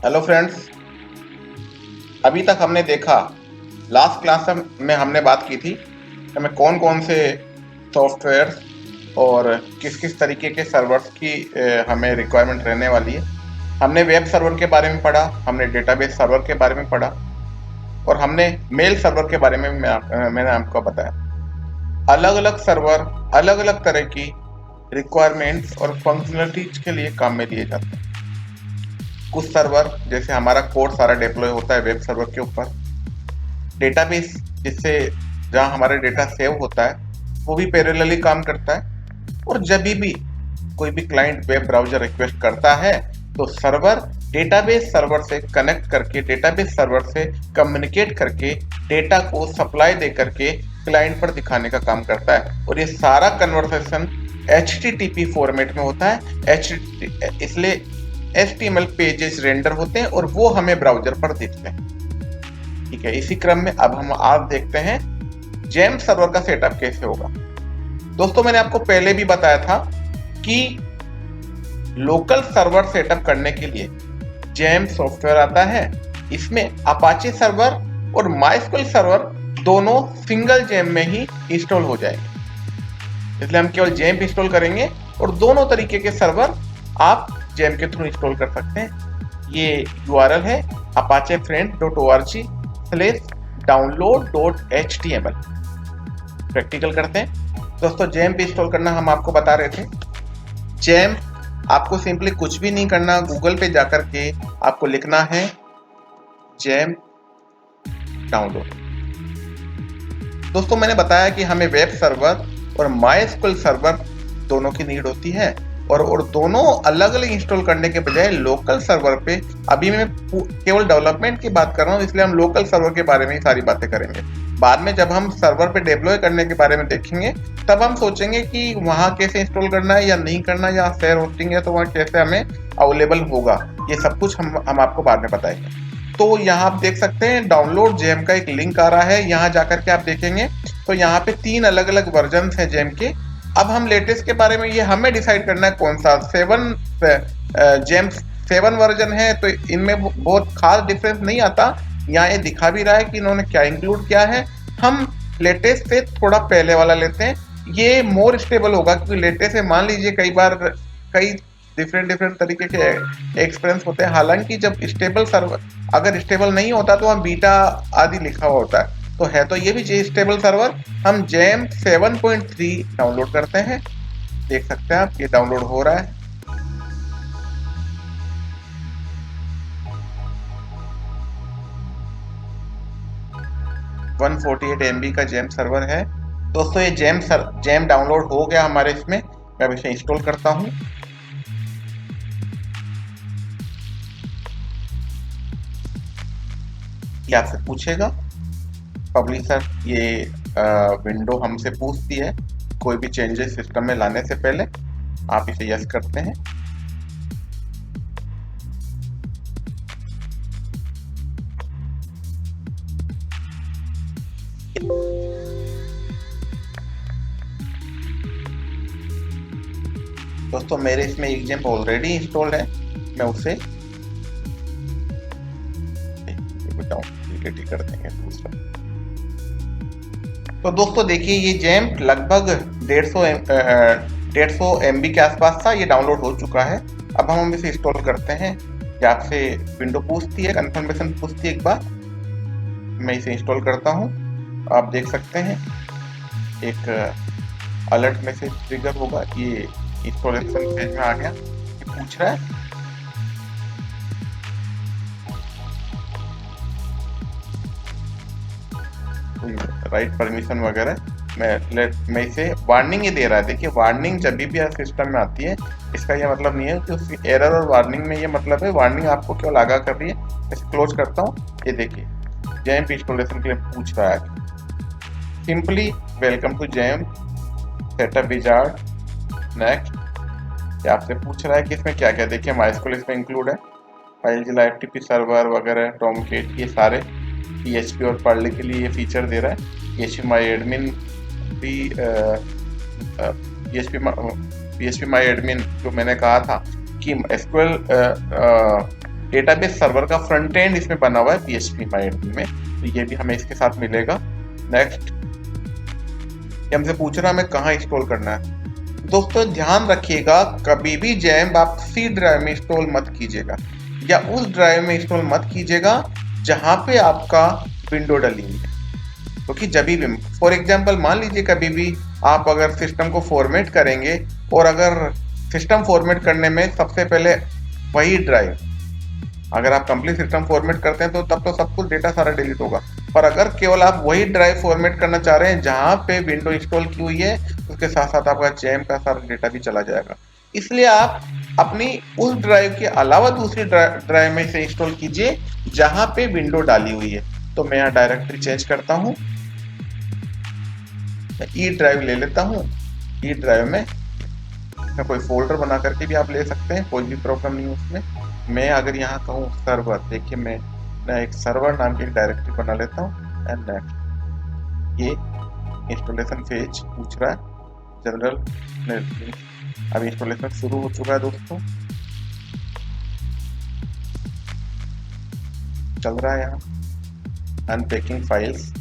Hello friends. अभी तक हमने देखा, लास्ट क्लास में हमने बात की थी कि हमें कौन कौन से सॉफ्टवेयर और किस किस तरीके के सर्वर्स की हमें रिक्वायरमेंट रहने वाली है। हमने वेब सर्वर के बारे में पढ़ा, हमने डेटाबेस सर्वर के बारे में पढ़ा और हमने मेल सर्वर के बारे में मैंने आपको बताया। अलग अलग सर्वर अलग अलग तरह की रिक्वायरमेंट्स और फंक्शनलिटीज के लिए काम में लिए जाते हैं। कुछ सर्वर, जैसे हमारा कोड सारा डिप्लॉय होता है वेब सर्वर के ऊपर। डेटाबेस, जिससे जहाँ हमारा डेटा सेव होता है, वो भी पैरेलली काम करता है। और जब भी कोई भी क्लाइंट वेब ब्राउजर रिक्वेस्ट करता है तो सर्वर डेटाबेस सर्वर से कनेक्ट करके, डेटाबेस सर्वर से कम्युनिकेट करके डेटा को सप्लाई दे करके क्लाइंट पर दिखाने का काम करता है। और ये सारा कन्वर्सेशन HTTP फॉर्मेट में होता है। इसलिए HTML पेजेस रेंडर होते हैं और वो हमें ब्राउजर पर दिखते हैं। ठीक है, इसी क्रम में अब हम आज देखते हैं जेम सर्वर का सेटअप कैसे होगा। दोस्तों, मैंने आपको पहले भी बताया था कि लोकल सर्वर सेटअप करने के लिए जेम सॉफ्टवेयर आता है। इसमें अपाचे सर्वर और माइस्क्वेल सर्वर दोनों सिंगल जेम में ही इंस्टॉल हो जाएंगे। इसलिए हम केवल जेम इंस्टॉल करेंगे और दोनों तरीके के सर्वर आप जेम के थ्रू इंस्टॉल कर सकते हैं। ये URL है apachefriend.org/download.html। प्रैक्टिकल करते हैं। दोस्तों, जेम पे इंस्टॉल करना हम आपको बता रहे थे। जेम आपको सिंपली कुछ भी नहीं करना, गूगल पे जाकर के आपको लिखना है जेम डाउनलोड। दोस्तों, मैंने बताया कि हमें वेब सर्वर और माइस्क्वेल सर्वर दोनों की नीड होती है और दोनों अलग अलग इंस्टॉल करने के बजाय लोकल सर्वर पे, अभी मैं केवल डेवलपमेंट की बात कर रहा हूँ, इसलिए हम लोकल सर्वर के बारे में ही सारी बातें करेंगे। बाद में जब हम सर्वर पे डिप्लॉय करने के बारे में देखेंगे तब हम सोचेंगे कि वहाँ कैसे इंस्टॉल करना है या नहीं करना, या शेयर होस्टिंग है तो वहाँ कैसे हमें अवेलेबल होगा, ये सब कुछ हम आपको बाद में बताएंगे। तो यहाँ आप देख सकते हैं डाउनलोड जेम का एक लिंक आ रहा है। यहाँ जाकर के आप देखेंगे तो यहाँ पे 3 अलग अलग वर्जन है जेम के। अब हम लेटेस्ट के बारे में ये हमें डिसाइड करना है कौन सा। जेम 7 वर्जन है तो इनमें बहुत खास डिफरेंस नहीं आता। यहाँ ये दिखा भी रहा है कि इन्होंने क्या इंक्लूड किया है। हम लेटेस्ट से थोड़ा पहले वाला लेते हैं, ये मोर स्टेबल होगा, क्योंकि लेटेस्ट में मान लीजिए कई बार कई डिफरेंट तरीके के एक्सपीरियंस होते हैं। हालांकि जब स्टेबल सर्वर अगर स्टेबल नहीं होता तो हम बीटा आदि लिखा हुआ होता है, तो ये भी स्टेबल सर्वर। हम जेम 7.3 डाउनलोड करते हैं। देख सकते हैं आप, ये डाउनलोड हो रहा है। वन 48 MB का जेम सर्वर है। दोस्तों, ये जेम डाउनलोड हो गया हमारे इसमें। मैं अब इसे इंस्टॉल करता हूँ। ये आपसे पूछेगा पब्लिशर, ये विंडो हमसे पूछती है कोई भी चेंजेस सिस्टम में लाने से पहले। आप इसे यस करते हैं। दोस्तों, मेरे इसमें एक जेम ऑलरेडी इंस्टॉल्ड है, मैं उसे कर देंगे दूसरा। तो दोस्तों देखिए, ये जेम लगभग 150 MB के आसपास था। ये डाउनलोड हो चुका है। अब हम इसे इंस्टॉल करते हैं। ये आपसे विंडो पूछती है, कंफर्मेशन पूछती है एक बार। मैं इसे इंस्टॉल करता हूँ। आप देख सकते हैं एक अलर्ट मैसेज ट्रिगर होगा। ये इंस्टॉलेशन पेज में आ गया। ये पूछ रहा है राइट परमिशन वगैरह। मैं इसे वार्निंग ही दे रहा है। देखिए, वार्निंग जब भी सिस्टम में आती है, इसका ये मतलब नहीं है कि उसकी एरर और वार्निंग में ये मतलब है। वार्निंग आपको केवल आगाह कर रही है। इसे क्लोज करता हूँ। ये देखिए, जेम इंस्टॉलेशन के लिए पूछ रहा है। Simply welcome to gem setup wizard, next. ये आपसे पूछ रहा है कि इसमें क्या क्या। देखिए, माइस्क्वेल इसमें इंक्लूड है, फाइलज़िला FTP सर्वर वगैरह, टॉमकेट, ये सारे PHP और पर्ल के लिए ये फीचर दे रहा है। PHP माई एडमिन भी PHP माई एडमिन जो मैंने कहा था कि SQL डेटाबेस सर्वर का फ्रंट एंड इसमें बना हुआ है PHP माई एडमिन में, तो ये भी हमें इसके साथ मिलेगा। नेक्स्ट, ये हमसे पूछ रहा है हमें कहाँ इंस्टॉल करना है। दोस्तों ध्यान रखिएगा, कभी भी जैम्प आप सी ड्राइव में इंस्टॉल मत कीजिएगा या उस ड्राइव में इंस्टॉल मत कीजिएगा जहां पे आपका विंडो डली हुई है। क्योंकि जब भी, फॉर एग्जांपल मान लीजिए कभी भी आप अगर सिस्टम को फॉर्मेट करेंगे और अगर सिस्टम फॉर्मेट करने में सबसे पहले वही ड्राइव, अगर आप कंप्लीट सिस्टम फॉर्मेट करते हैं तो तब तो सब कुछ डेटा सारा डिलीट होगा, पर अगर केवल आप वही ड्राइव फॉर्मेट करना चाह रहे हैं जहां पे विंडो इंस्टॉल की हुई है, उसके साथ साथ आपका जैम का सारा डेटा भी चला जाएगा। इसलिए आप अपनी उस ड्राइव के अलावा दूसरी ड्राइव में से इंस्टॉल कीजिए जहां पे विंडो डाली हुई है। तो मैं यहाँ डायरेक्टरी चेंज करता हूँ, ई ड्राइव ले लेता हूँ। ई ड्राइव में कोई फोल्डर बना करके भी आप ले सकते हैं, कोई भी प्रॉब्लम नहीं है उसमें। मैं अगर यहाँ कहूँ सर्वर, देखिए मैं एक सर्वर नाम की डायरेक्टरी बना लेता हूँ एंड नेक्स्ट, ये इंस्टॉलेशन फेज पूछ रहा है जनरल। अभी इंस्टॉलेशन शुरू हो चुका है दोस्तों, चल रहा है यहाँ अनपैकिंग फाइल्स।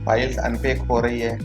फाइल्स अनपैक हो रही है।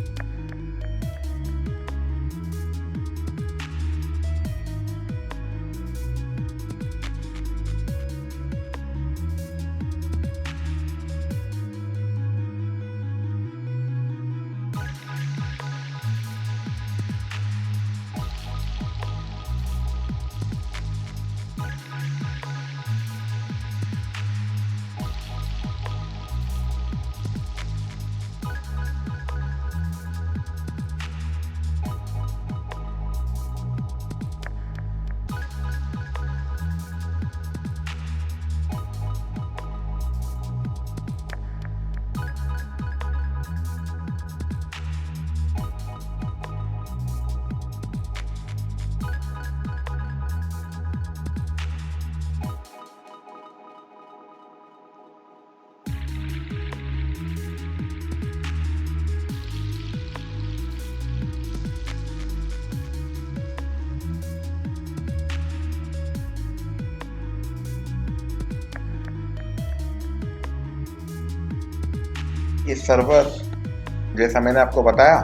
ये सर्वर जैसा मैंने आपको बताया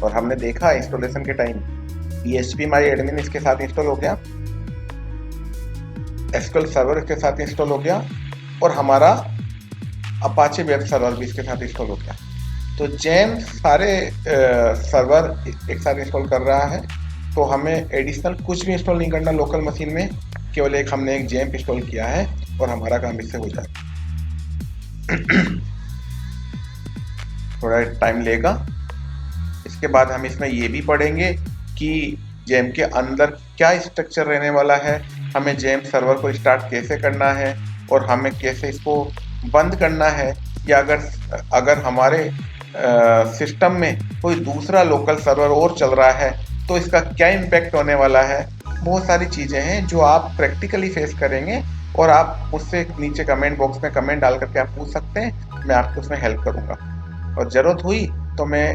और हमने देखा इंस्टॉलेशन के टाइम, PHP माई एडमिन इसके साथ इंस्टॉल हो गया, SQL सर्वर इसके साथ इंस्टॉल हो गया और हमारा अपाचे वेब सर्वर भी इसके साथ इंस्टॉल हो गया। तो जैम सारे सर्वर एक साथ इंस्टॉल कर रहा है, तो हमें एडिशनल कुछ भी इंस्टॉल नहीं करना लोकल मशीन में, केवल हमने एक जैम इंस्टॉल किया है और हमारा काम इससे हो जाएगा। थोड़ा टाइम लेगा। इसके बाद हम इसमें ये भी पढ़ेंगे कि जैम के अंदर क्या स्ट्रक्चर रहने वाला है, हमें जैम सर्वर को स्टार्ट कैसे करना है और हमें कैसे इसको बंद करना है, या अगर हमारे सिस्टम में कोई दूसरा लोकल सर्वर और चल रहा है तो इसका क्या इम्पैक्ट होने वाला है। बहुत सारी चीज़ें हैं जो आप प्रैक्टिकली फेस करेंगे और आप मुझसे नीचे कमेंट बॉक्स में कमेंट डाल करके आप पूछ सकते हैं, मैं आपको उसमें हेल्प करूँगा और ज़रूरत हुई तो मैं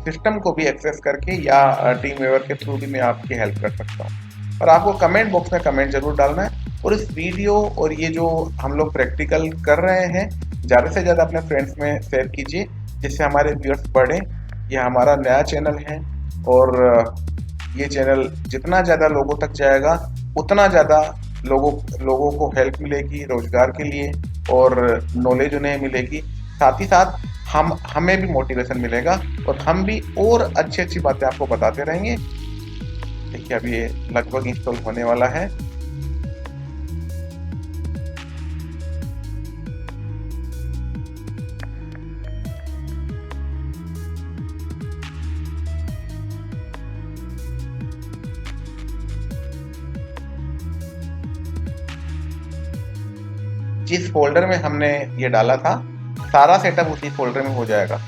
सिस्टम को भी एक्सेस करके या टीम वेवर के थ्रू भी मैं आपकी हेल्प कर सकता हूँ। और आपको कमेंट बॉक्स में कमेंट जरूर डालना है और इस वीडियो और ये जो हम लोग प्रैक्टिकल कर रहे हैं ज़्यादा से ज़्यादा अपने फ्रेंड्स में शेयर कीजिए जिससे हमारे व्यूअर्स बढ़ें। यह हमारा नया चैनल है और ये चैनल जितना ज़्यादा लोगों तक जाएगा उतना ज़्यादा लोगों को हेल्प मिलेगी रोजगार के लिए और नॉलेज उन्हें मिलेगी, साथ ही साथ हमें भी मोटिवेशन मिलेगा और हम भी और अच्छी बातें आपको बताते रहेंगे। देखिए अभी ये लगभग इंस्टॉल होने वाला है। जिस फोल्डर में हमने ये डाला था सारा सेटअप उसी फोल्डर में हो जाएगा।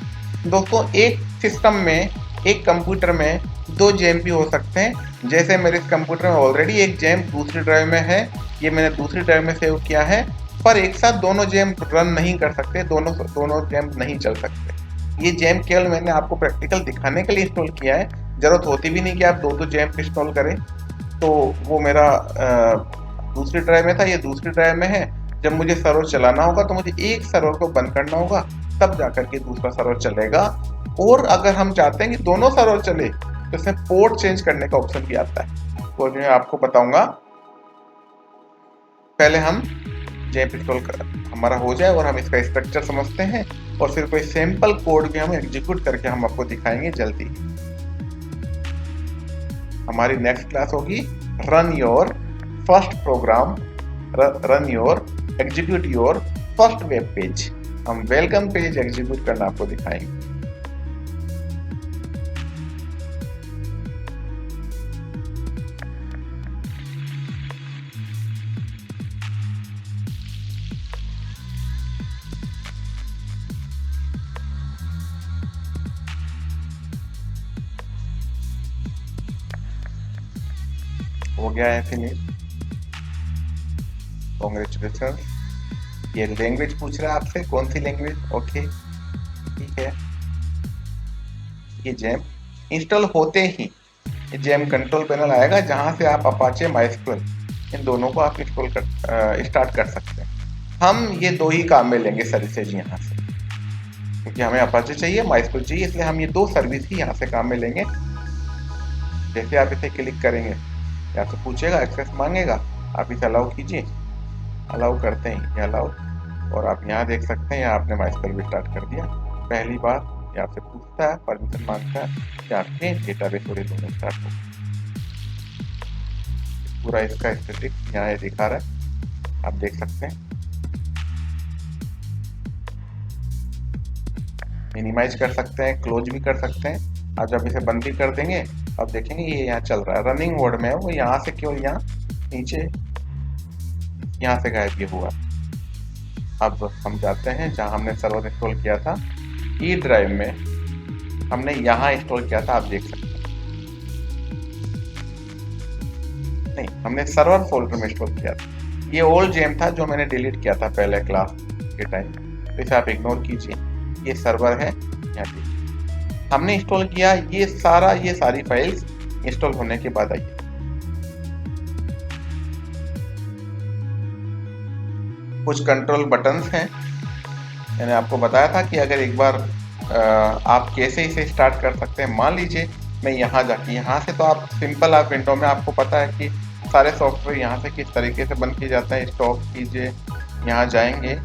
दोस्तों एक सिस्टम में, एक कंप्यूटर में 2 जेम भी हो सकते हैं। जैसे मेरे इस कंप्यूटर में ऑलरेडी एक जेम दूसरी ड्राइव में है, ये मैंने दूसरी ड्राइव में सेव किया है, पर एक साथ दोनों जेम रन नहीं कर सकते, दोनों जेम नहीं चल सकते। ये जेम केवल मैंने आपको प्रैक्टिकल दिखाने के लिए इंस्टॉल किया है, जरूरत होती भी नहीं कि आप 2 जेम इंस्टॉल करें। तो वो मेरा दूसरी ड्राइव में था, ये दूसरी ड्राइव में है। जब मुझे सर्वर चलाना होगा तो मुझे एक सर्वर को बंद करना होगा, तब जाकर के दूसरा सर्वर चलेगा। और अगर हम चाहते हैं कि दोनों सर्वर चले तो इसमें पोर्ट चेंज करने का ऑप्शन भी आता है, वो मैं आपको बताऊंगा। पहले हम जेम इंस्टॉल हमारा हो जाए और हम इसका स्ट्रक्चर समझते हैं, और फिर कोई सैंपल कोड भी हम एग्जीक्यूट करके हम आपको दिखाएंगे जल्दी। हमारी नेक्स्ट क्लास होगी run your first program, run your execute your first web page. हम वेलकम पेज एग्जीक्यूट करना आपको दिखाएंगे। हो गया है फिनिश, कांग्रेचुलेशन। ये लैंग्वेज पूछ रहा है आपसे, कौन सी लैंग्वेज? ओके ठीक है। ये जेम इंस्टॉल होते ही ये जेम कंट्रोल पैनल आएगा, जहां से आप अपाचे माइस्क्वेल इन दोनों को आप इंस्टॉल कर स्टार्ट कर सकते हैं। हम ये 2 ही काम में लेंगे सर्विसेज यहाँ से, क्योंकि हमें अपाचे चाहिए, माइस्क्वेल चाहिए, इसलिए हम ये 2 सर्विस ही यहाँ से काम में लेंगे। जैसे आप इसे क्लिक करेंगे या तो पूछेगा, एक्सेस मांगेगा, आप इसे अलाउ कीजिए, अलाउ करते हैं ये अलाउ, और आप यहाँ देख सकते हैं यहाँ आपने माइस्क्वेल भी स्टार्ट कर दिया। पहली बार ये आपसे पूछता है, परमिशन मांगता है कि आपके डेटाबेस और ये दोनों स्टार्ट हो। पूरा इसका स्टैटिक यहाँ दिखा रहा है, आप देख सकते हैं। मिनिमाइज कर सकते हैं, क्लोज भी कर सकते हैं। आप जब इसे बंद भी कर देंगे, अब देखेंगे ये यहाँ चल रहा है, रनिंग मोड में है वो, यहाँ से केवल यहाँ नीचे यहाँ से गायब ये हुआ। अब हम जाते हैं जहाँ हमने सर्वर इंस्टॉल किया था, ई ड्राइव में हमने यहाँ इंस्टॉल किया था, आप देख सकते हैं। नहीं, हमने सर्वर फोल्डर में इंस्टॉल किया था। ये ओल्ड जेम था जो मैंने डिलीट किया था पहले क्लास के टाइम, तो इसे आप इग्नोर कीजिए। ये सर्वर है, यहाँ देखिए हमने इंस्टॉल किया। ये सारी फाइल्स इंस्टॉल होने के बाद आई। कुछ कंट्रोल बटन्स हैं, मैंने आपको बताया था कि अगर एक बार आप कैसे इसे स्टार्ट कर सकते हैं। मान लीजिए मैं यहाँ जाके, यहाँ से तो आप सिंपल, आप विंडो में आपको पता है कि सारे सॉफ्टवेयर यहाँ से किस तरीके से बंद किए जाते हैं। स्टॉप कीजिए, यहाँ जाएंगे,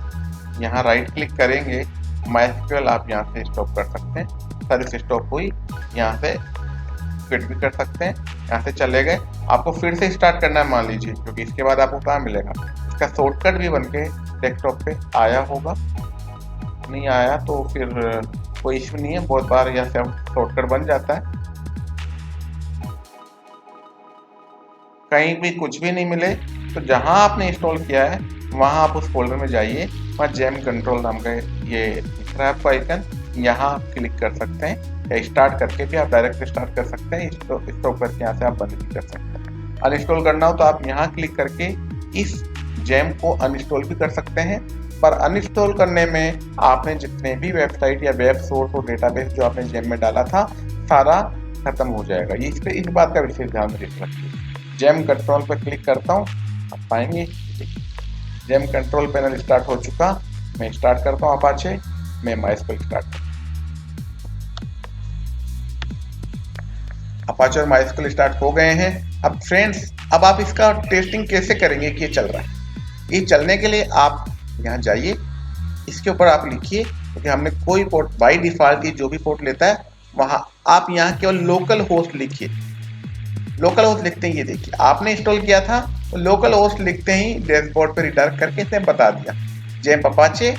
यहाँ राइट क्लिक करेंगे, माइस्क्वेल आप यहाँ से स्टॉप कर सकते हैं। सर्विस स्टॉप हुई, यहाँ से क्विट भी कर सकते हैं। यहाँ से चले गए, आपको फिर से स्टार्ट करना है मान लीजिए, क्योंकि इसके बाद आपको कहाँ मिलेगा। इसका शॉर्टकट भी बनके डेस्कटॉप पे आया होगा, नहीं आया तो फिर कोई इश्यू नहीं है, बहुत बार यह शॉर्टकट बन जाता है। कहीं भी कुछ भी नहीं मिले तो जहां आपने इंस्टॉल किया है वहां आप उस फोल्डर में जाइए, वहाँ जेम कंट्रोल नाम का ये दिख रहा है आपको आइकन, यहाँ क्लिक कर सकते हैं, या स्टार्ट करके भी आप डायरेक्ट स्टार्ट कर सकते हैं, स्टॉप करके यहाँ से आप बंद भी कर सकते हैं। अनइंस्टॉल करना हो तो आप यहाँ क्लिक करके इस जेम को अनइंस्टॉल भी कर सकते हैं। पर अनइंस्टॉल करने में आपने जितने भी वेबसाइट या वेब सोर्स और डेटाबेस जो आपने जेम में डाला था सारा खत्म हो जाएगा। ये इस बात का विशेष ध्यान रखिए। जेम कंट्रोल पर क्लिक करता हूँ, आप पाएंगे जेम कंट्रोल पैनल स्टार्ट हो चुका। मैं स्टार्ट करता हूँ अपाचे, मैं माइस्क्वेल स्टार्ट करता हूँ। अपाचे और माइस्क्वेल स्टार्ट हो गए हैं। अब फ्रेंड्स, अब आप इसका टेस्टिंग कैसे करेंगे कि ये चल रहा है। ये चलने के लिए आप यहाँ जाइए, इसके ऊपर आप लिखिए, क्योंकि हमने कोई पोर्ट बाय डिफॉल्ट जो भी पोर्ट लेता है वहां आप यहाँ केवल लोकल होस्ट लिखिए। लोकल होस्ट लिखते ही ये देखिए आपने इंस्टॉल किया था, तो लोकल होस्ट लिखते ही डैशबोर्ड पे रिडायरेक्ट करके इसने बता दिया Gem Apache,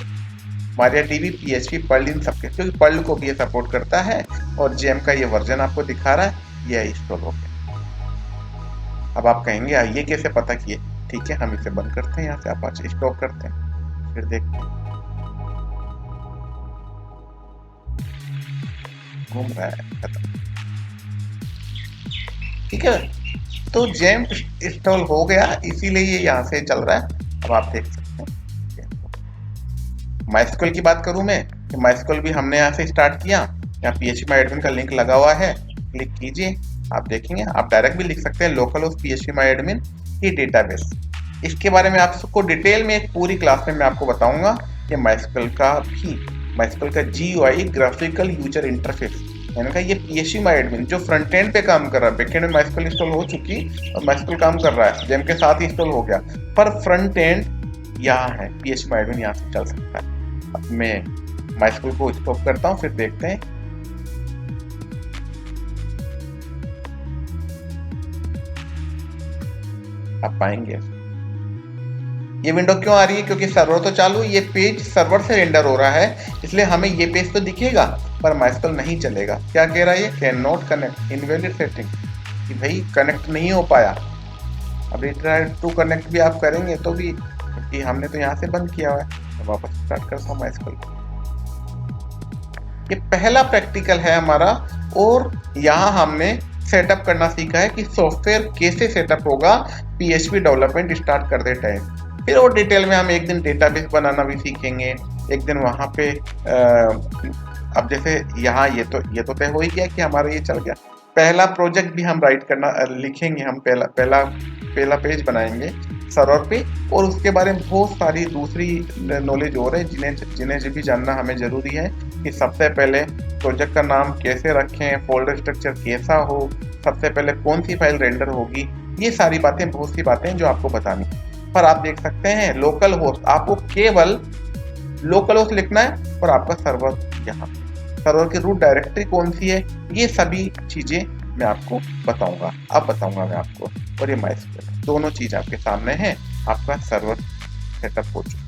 MariaDB, PHP, Perl, इन सबके, क्योंकि पर्ल को भी ये सपोर्ट करता है और जेम का ये वर्जन आपको दिखा रहा है, ये इंस्टॉल हो गया। अब आप कहेंगे ये कैसे पता किए। ठीक है, हम इसे बंद करते हैं, यहाँ से अपाचे स्टॉप करते हैं। फिर देखते हैं, घूम रहा है, खत्म। ठीक है, तो जेम इंस्टॉल हो गया, इसीलिए ये यहाँ से चल रहा है। अब आप देख सकते हैं। माइस्क्ल की बात करूं मैं, कि माइस्क्ल भी हमने यहाँ से स्टार्ट किया। यहाँ PHP माई एडमिन का लिंक लगा हुआ है, क्लिक कीजिए, आप देखेंगे। आप डायरेक्ट भी लिख सकते हैं लोकल होस्ट PHP माई एडमिन की डेटाबेस। इसके बारे में आपको डिटेल में एक पूरी क्लास में मैं आपको बताऊंगा कि माइस्क्ल का GUI ग्राफिकल यूजर इंटरफेस, मैंने कहा ये PHP माई एडमिन जो फ्रंट एंड पे काम कर रहा है, बैक एंड में माइस्क्ल इंस्टॉल हो चुकी और माइस्क्ल काम कर रहा है, जेम के साथ ही इंस्टॉल हो गया, पर फ्रंट एंड यहाँ है, PHP माई एडमिन यहाँ से चल सकता है। अब मैं माइस्क्ल को स्टॉप करता हूँ, फिर देखते हैं। आप पाएंगे ये विंडो क्यों आ रही है, क्योंकि सर्वर तो चालू, ये पेज सर्वर से रेंडर हो रहा है, इसलिए हमें ये पेज तो दिखेगा पर माइस्क्ल नहीं चलेगा। क्या कह रहा है ये, can not connect, invalid setting, कि भाई कनेक्ट नहीं हो पाया। अब रिट्राई टू कनेक्ट भी आप करेंगे तो भी, क्योंकि हमने तो यहाँ से बंद किया हुआ है। तो वापस स्टार्ट करता हूँ माइस्क्ल। ये पहला प्रैक्टिकल है हमारा, और यहाँ हमने सेटअप करना सीखा है कि सॉफ्टवेयर कैसे सेटअप होगा PHP डेवलपमेंट स्टार्ट करते टाइम। फिर और डिटेल में हम एक दिन डेटाबेस बनाना भी सीखेंगे, एक दिन वहाँ पे अब जैसे यहाँ ये तो तय हो ही गया कि हमारा ये चल गया। पहला प्रोजेक्ट भी हम राइट करना लिखेंगे, हम पहला पेज बनाएंगे सर्वर पे, और उसके बारे में बहुत सारी दूसरी नॉलेज और है जिन्हें भी जानना हमें जरूरी है। कि सबसे पहले प्रोजेक्ट का नाम कैसे रखें, फोल्डर स्ट्रक्चर कैसा हो, सबसे पहले कौन सी फाइल रेंडर होगी, ये सारी बातें, बहुत सी बातें जो आपको बतानी। पर आप देख सकते हैं लोकल होस्ट, आपको केवल लोकल होस्ट लिखना है और आपका सर्वर यहाँ, सर्वर की रूट डायरेक्टरी कौन सी है, ये सभी चीजें मैं आपको बताऊंगा, अब बताऊंगा मैं आपको। और ये माइस्क्ल, दोनों चीज आपके सामने है, आपका सर्वर सेटअप हो चुका।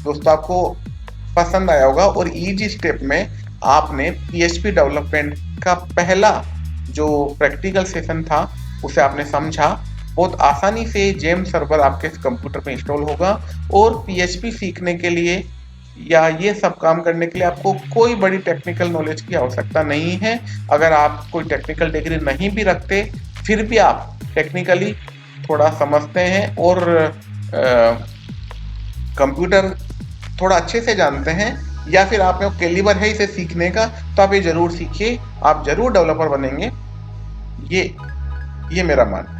दोस्तों आपको पसंद आया होगा, और इजी स्टेप में आपने PHP डेवलपमेंट का पहला जो प्रैक्टिकल सेशन था उसे आपने समझा। बहुत आसानी से जेम सर्वर आपके कंप्यूटर पे इंस्टॉल होगा, और PHP सीखने के लिए या ये सब काम करने के लिए आपको कोई बड़ी टेक्निकल नॉलेज की आवश्यकता नहीं है। अगर आप कोई टेक्निकल डिग्री नहीं भी रखते, फिर भी आप टेक्निकली थोड़ा समझते हैं और कंप्यूटर थोड़ा अच्छे से जानते हैं, या फिर आप में कैलिबर है इसे सीखने का, तो आप ये जरूर सीखिए, आप जरूर डेवलपर बनेंगे, ये मेरा मान है।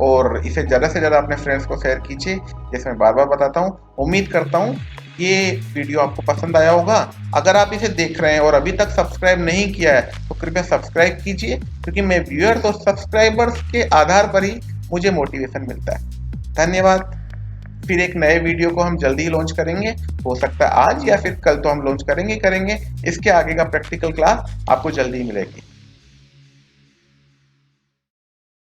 और इसे ज़्यादा से ज़्यादा अपने फ्रेंड्स को शेयर कीजिए, जैसे मैं बार बार बताता हूँ। उम्मीद करता हूँ ये वीडियो आपको पसंद आया होगा। अगर आप इसे देख रहे हैं और अभी तक सब्सक्राइब नहीं किया है तो कृपया सब्सक्राइब कीजिए, क्योंकि मैं व्यूअर्स और सब्सक्राइबर्स के आधार पर ही मुझे मोटिवेशन मिलता है। धन्यवाद। फिर एक नए वीडियो को हम जल्दी ही लॉन्च करेंगे, हो सकता है आज या फिर कल, तो हम लॉन्च करेंगे। इसके आगे का प्रैक्टिकल क्लास आपको जल्दी ही मिलेगी।